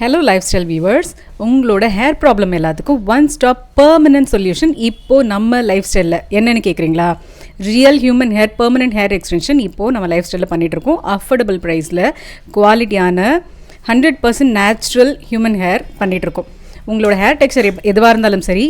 Hello life style viewers, உங்களோட hair problem எல்லாத்துக்கும் one stop permanent solution இப்போது நம்ம லைஃப் ஸ்டைலில் என்னென்னு கேட்குறீங்களா? Real human hair permanent hair extension இப்போது நம்ம லைஃப் ஸ்டைலில் பண்ணிகிட்ருக்கோம். அஃபோர்டபுள் ப்ரைஸில் குவாலிட்டியான 100% நேச்சுரல் ஹியூமன் ஹேர் பண்ணிகிட்ருக்கோம். உங்களோட ஹேர் டெக்ஸ்சர் எதுவாக இருந்தாலும் சரி,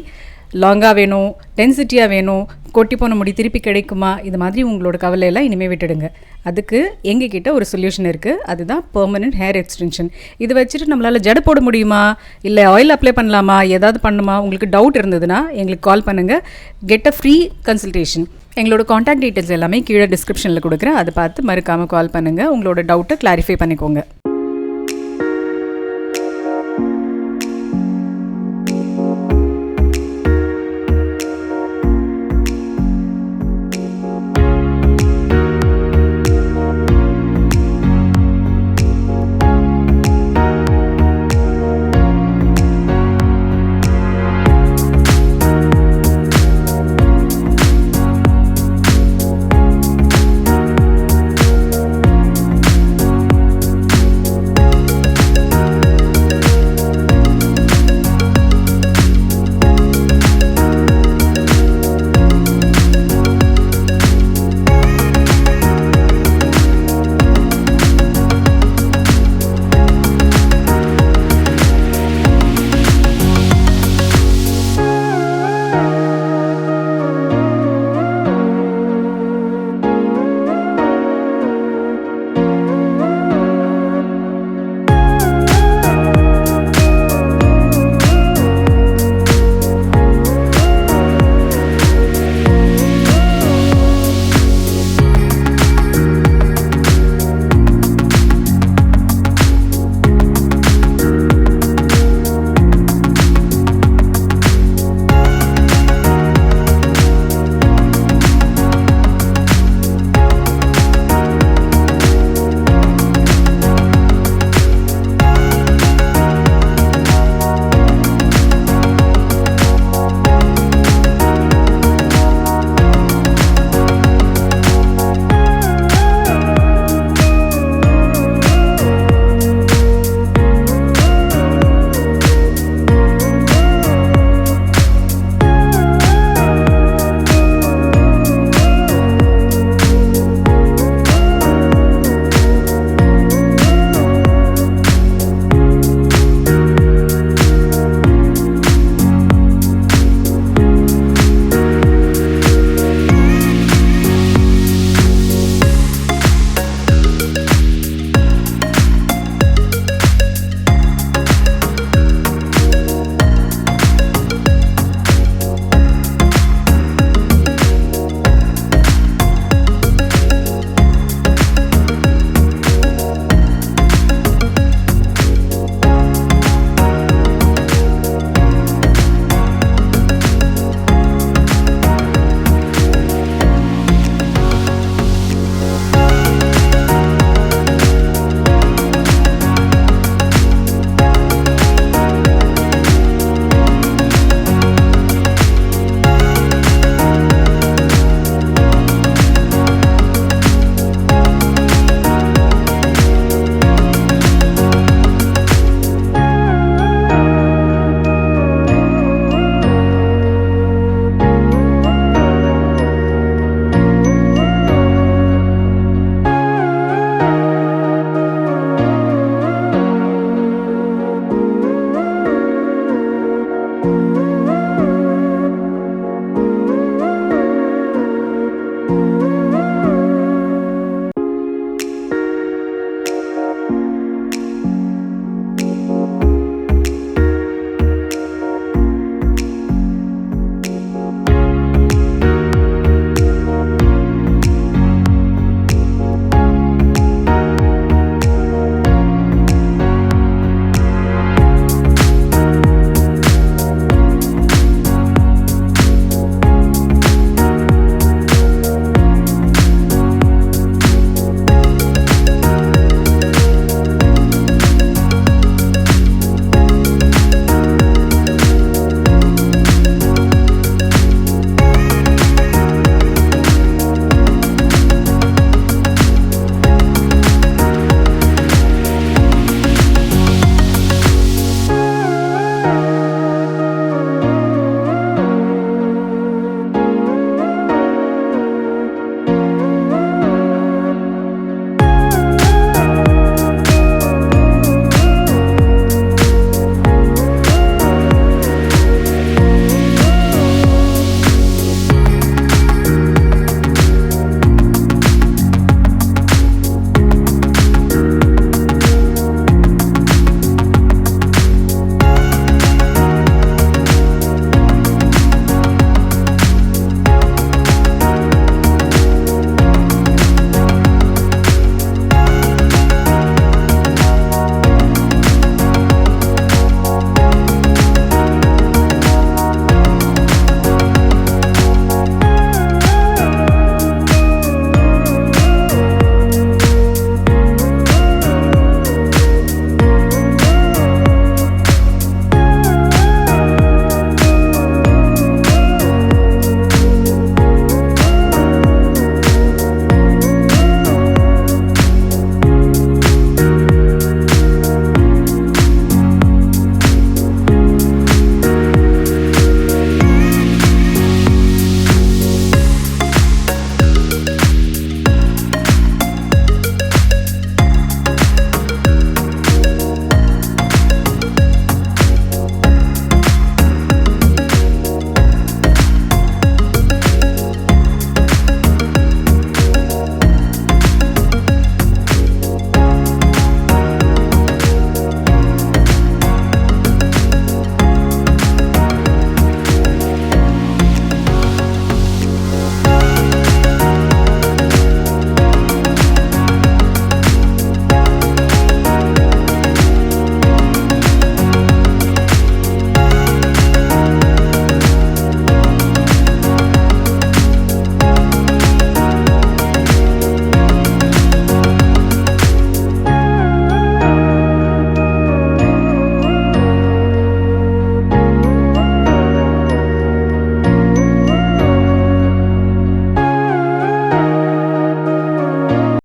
லாங்காக வேணும், டென்சிட்டியாக வேணும், கொட்டி போன முடி திருப்பி கிடைக்குமா, இது மாதிரி உங்களோட கவலையெல்லாம் இனிமேல் விட்டுடுங்க. அதுக்கு எங்ககிட்ட ஒரு சொல்யூஷன் இருக்குது. அதுதான் பெர்மனன்ட் ஹேர் எக்ஸ்டென்ஷன். இது வச்சுட்டு நம்மளால் ஜடை போட முடியுமா, இல்லை ஆயில் அப்ளை பண்ணலாமா, ஏதாவது பண்ணுமா, உங்களுக்கு டவுட் இருந்ததுன்னா எங்களுக்கு கால் பண்ணுங்கள். Get a free consultation. எங்களோட காண்டாக்ட் டீட்டெயில்ஸ் எல்லாமே கீழே டிஸ்கிரிப்ஷனில் கொடுக்குறேன். அதை பார்த்து மறக்காமல் கால் பண்ணுங்கள். உங்களோட டவுட்டை கிளாரிஃபை பண்ணிக்கோங்க.